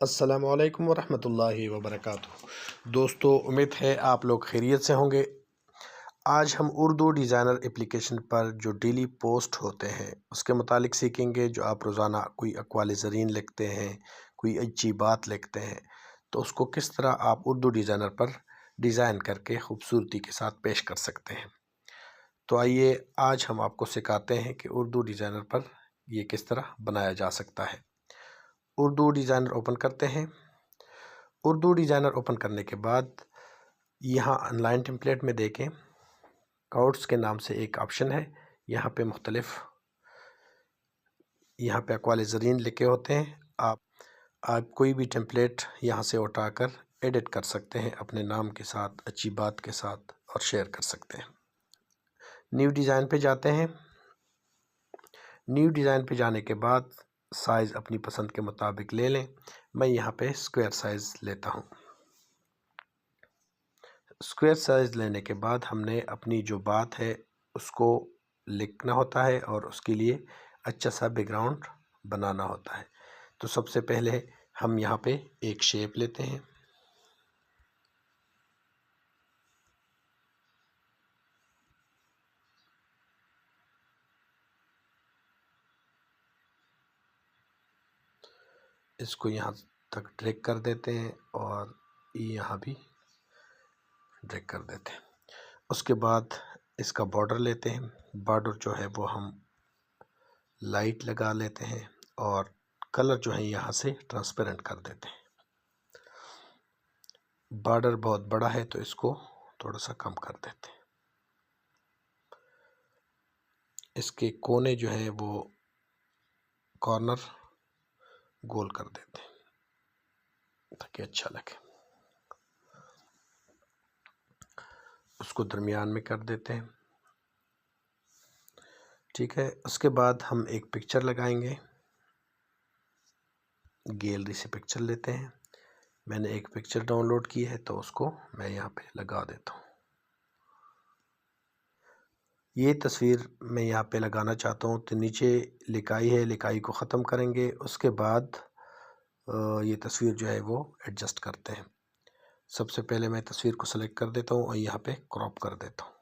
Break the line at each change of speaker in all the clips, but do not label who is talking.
अस्सलामुअलैकुम वरहमतुल्लाहि वबरकातुहू। दोस्तों, उम्मीद है आप लोग खैरियत से होंगे। आज हम उर्दू डिज़ाइनर एप्लीकेशन पर जो डेली पोस्ट होते हैं उसके मुतालिक सीखेंगे। जो आप रोज़ाना कोई अक़वाल ज़रीन लिखते हैं, कोई अच्छी बात लिखते हैं, तो उसको किस तरह आप उर्दू डिज़ाइनर पर डिज़ाइन करके ख़ूबसूरती के साथ पेश कर सकते हैं। तो आइए आज हम आपको सिखाते हैं कि उर्दू डिज़ाइनर पर ये किस तरह बनाया जा सकता है। उर्दू डिज़ाइनर ओपन करते हैं। उर्दू डिज़ाइनर ओपन करने के बाद यहाँ ऑनलाइन टेम्पलेट में देखें, कोड्स के नाम से एक ऑप्शन है। यहाँ पे अक़वाल ज़रीन लिखे होते हैं। आप कोई भी टेम्पलेट यहाँ से उठाकर एडिट कर सकते हैं अपने नाम के साथ, अच्छी बात के साथ, और शेयर कर सकते हैं। न्यू डिज़ाइन पे जाते हैं। न्यू डिज़ाइन पे जाने के बाद साइज़ अपनी पसंद के मुताबिक ले लें। मैं यहाँ पे स्क्वायर साइज़ लेता हूँ। स्क्वायर साइज़ लेने के बाद हमने अपनी जो बात है उसको लिखना होता है और उसके लिए अच्छा सा बैकग्राउंड बनाना होता है। तो सबसे पहले हम यहाँ पे एक शेप लेते हैं। इसको यहाँ तक ड्रैग कर देते हैं और यहाँ भी ड्रैग कर देते हैं। उसके बाद इसका बॉर्डर लेते हैं। बॉर्डर जो है वो हम लाइट लगा लेते हैं और कलर जो है यहाँ से ट्रांसपेरेंट कर देते हैं। बॉर्डर बहुत बड़ा है तो इसको थोड़ा सा कम कर देते हैं। इसके कोने जो है वो कॉर्नर गोल कर देते हैं ताकि अच्छा लगे। उसको दरमियान में कर देते हैं। ठीक है। उसके बाद हम एक पिक्चर लगाएंगे। गैलरी से पिक्चर लेते हैं। मैंने एक पिक्चर डाउनलोड की है तो उसको मैं यहाँ पे लगा देता हूँ। ये तस्वीर मैं यहाँ पे लगाना चाहता हूँ तो नीचे लिखाई है, लिखाई को ख़त्म करेंगे। उसके बाद ये तस्वीर जो है वो एडजस्ट करते हैं। सबसे पहले मैं तस्वीर को सेलेक्ट कर देता हूँ और यहाँ पे क्रॉप कर देता हूँ।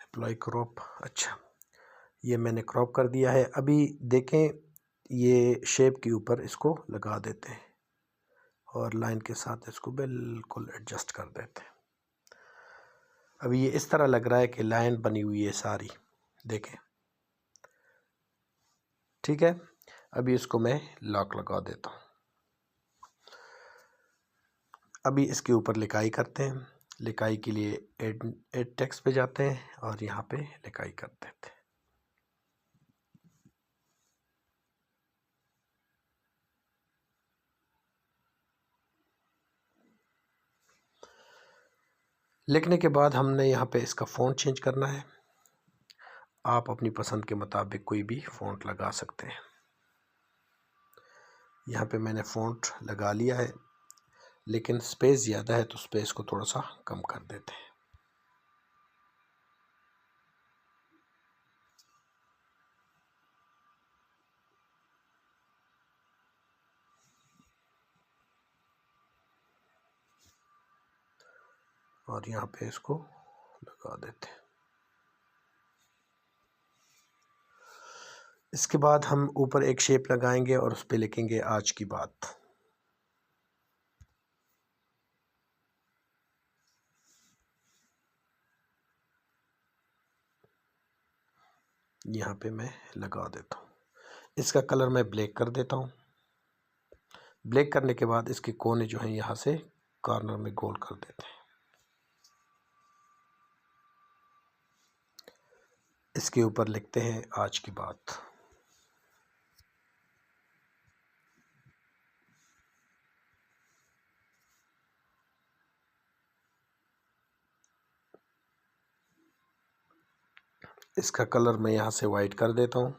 Apply crop. अच्छा, ये मैंने क्रॉप कर दिया है। अभी देखें, ये शेप के ऊपर इसको लगा देते हैं और लाइन के साथ इसको बिल्कुल एडजस्ट कर देते हैं। अभी ये इस तरह लग रहा है कि लाइन बनी हुई है सारी, देखें। ठीक है। अभी इसको मैं लॉक लगा देता हूँ। अभी इसके ऊपर लिखाई करते हैं। लिखाई के लिए एड टेक्स्ट पे जाते हैं और यहाँ पे लिखाई कर देते हैं। लिखने के बाद हमने यहाँ पे इसका फ़ॉन्ट चेंज करना है। आप अपनी पसंद के मुताबिक कोई भी फ़ॉन्ट लगा सकते हैं। यहाँ पे मैंने फ़ॉन्ट लगा लिया है, लेकिन स्पेस ज़्यादा है तो स्पेस को थोड़ा सा कम कर देते हैं। और यहाँ पे इसको लगा देते हैं। इसके बाद हम ऊपर एक शेप लगाएंगे और उस पर लिखेंगे आज की बात। यहाँ पे मैं लगा देता हूँ। इसका कलर मैं ब्लैक कर देता हूँ। ब्लैक करने के बाद इसके कोने जो हैं यहाँ से कॉर्नर में गोल कर देते हैं। इसके ऊपर लिखते हैं आज की बात। इसका कलर मैं यहाँ से वाइट कर देता हूँ।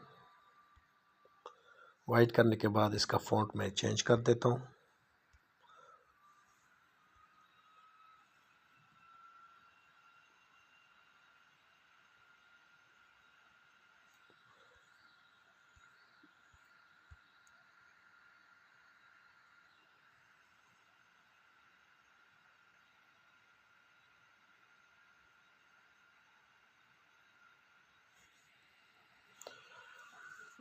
वाइट करने के बाद इसका फ़ॉन्ट मैं चेंज कर देता हूँ।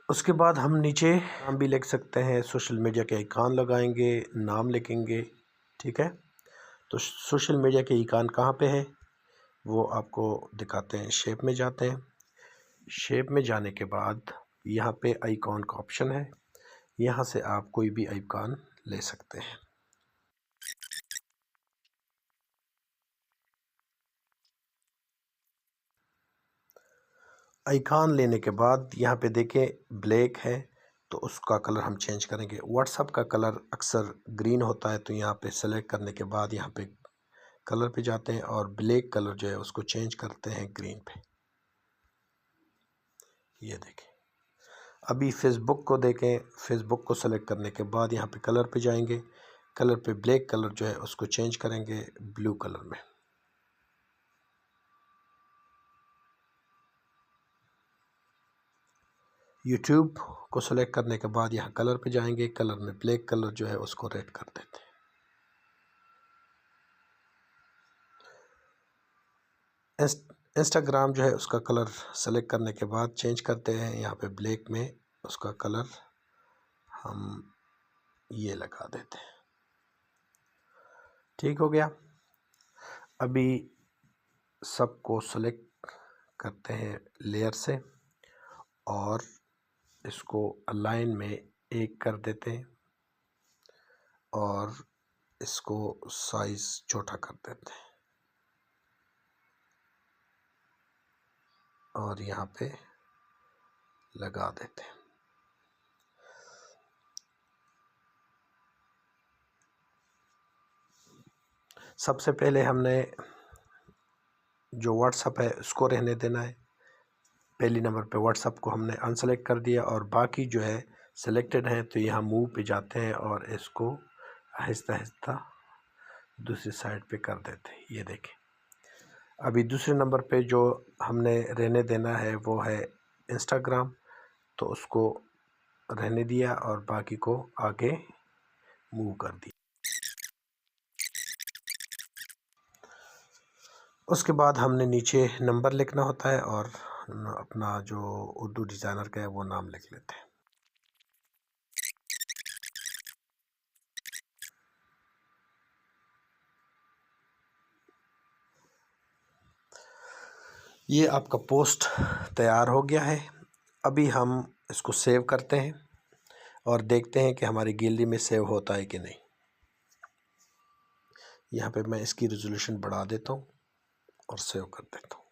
उसके बाद हम नीचे नाम भी लिख सकते हैं, सोशल मीडिया के आइकॉन लगाएंगे, नाम लिखेंगे। ठीक है, तो सोशल मीडिया के आइकॉन कहाँ पे है वो आपको दिखाते हैं। शेप में जाते हैं। शेप में जाने के बाद यहाँ पे आइकॉन का ऑप्शन है, यहाँ से आप कोई भी आइकॉन ले सकते हैं। आइकॉन लेने के बाद यहाँ पे देखें ब्लैक है, तो उसका कलर हम चेंज करेंगे। व्हाट्सअप का कलर अक्सर ग्रीन होता है, तो यहाँ पे सेलेक्ट करने के बाद यहाँ पे कलर पे जाते हैं और ब्लैक कलर जो है उसको चेंज करते हैं ग्रीन पे। ये देखें। अभी फेसबुक को देखें, फेसबुक को सेलेक्ट करने के बाद यहाँ पे कलर पे जाएंगे, कलर पे ब्लैक कलर जो है उसको चेंज करेंगे ब्लू कलर में। यूट्यूब को सेलेक्ट करने के बाद यहाँ कलर पे जाएंगे, कलर में ब्लैक कलर जो है उसको रेड कर देते हैं। इंस्टाग्राम जो है उसका कलर सेलेक्ट करने के बाद चेंज करते हैं, यहाँ पे ब्लैक में उसका कलर हम ये लगा देते हैं। ठीक हो गया। अभी सबको सेलेक्ट करते हैं लेयर से और इसको अलाइन में एक कर देते हैं और इसको साइज छोटा कर देते हैं और यहाँ पे लगा देते हैं। सबसे पहले हमने जो व्हाट्सअप है उसको रहने देना है। पहली नंबर पे व्हाट्सअप को हमने अनसेलेक्ट कर दिया और बाकी जो है सिलेक्टेड हैं, तो यहाँ मूव पे जाते हैं और इसको आहिस्ता आहिस्ता दूसरी साइड पे कर देते हैं। ये देखें। अभी दूसरे नंबर पे जो हमने रहने देना है वो है इंस्टाग्राम, तो उसको रहने दिया और बाकी को आगे मूव कर दिया। उसके बाद हमने नीचे नंबर लिखना होता है और अपना जो उर्दू डिज़ाइनर का है वो नाम लिख लेते हैं। ये आपका पोस्ट तैयार हो गया है। अभी हम इसको सेव करते हैं और देखते हैं कि हमारी गैलरी में सेव होता है कि नहीं। यहाँ पे मैं इसकी रेजोल्यूशन बढ़ा देता हूँ और सेव कर देता हूँ।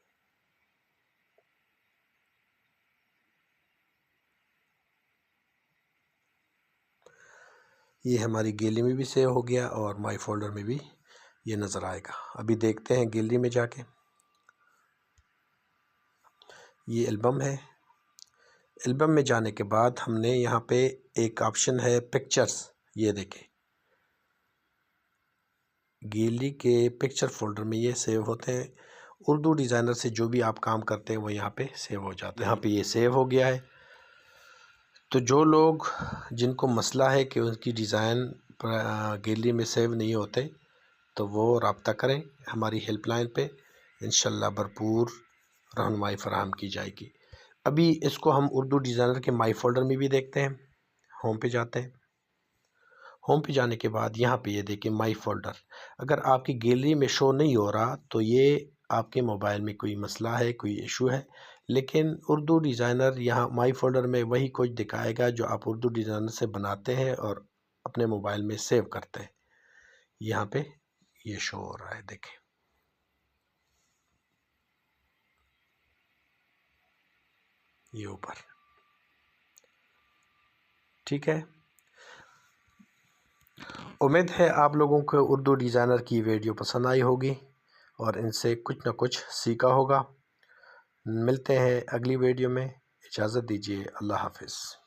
ये हमारी गैलरी में भी सेव हो गया और माई फोल्डर में भी ये नज़र आएगा। अभी देखते हैं गैलरी में जाके। ये एल्बम है। एल्बम में जाने के बाद हमने यहाँ पे एक ऑप्शन है पिक्चर्स, ये देखें। गैलरी के पिक्चर फोल्डर में ये सेव होते हैं। उर्दू डिज़ाइनर से जो भी आप काम करते हैं वो यहाँ पे सेव हो जाता है। यहाँ पे ये सेव हो गया है। तो जो लोग जिनको मसला है कि उनकी डिज़ाइन गैलरी में सेव नहीं होते, तो वो रब्ता करें हमारी हेल्पलाइन पे। इंशाल्लाह भरपूर रहनुमाई फराहम की जाएगी। अभी इसको हम उर्दू डिज़ाइनर के माई फोल्डर में भी देखते हैं। होम पे जाते हैं। होम पे जाने के बाद यहाँ पे ये देखिए माई फोल्डर। अगर आपकी गैलरी में शो नहीं हो रहा तो ये आपके मोबाइल में कोई मसला है, कोई इशू है। लेकिन उर्दू डिज़ाइनर यहाँ माई फोल्डर में वही कुछ दिखाएगा जो आप उर्दू डिज़ाइनर से बनाते हैं और अपने मोबाइल में सेव करते हैं। यहाँ पे ये शो हो रहा है, देखें। ये ऊपर। ठीक है। उम्मीद है आप लोगों को उर्दू डिज़ाइनर की वीडियो पसंद आई होगी और इनसे कुछ ना कुछ सीखा होगा। मिलते हैं अगली वीडियो में। इजाज़त दीजिए। अल्लाह हाफ़िज़।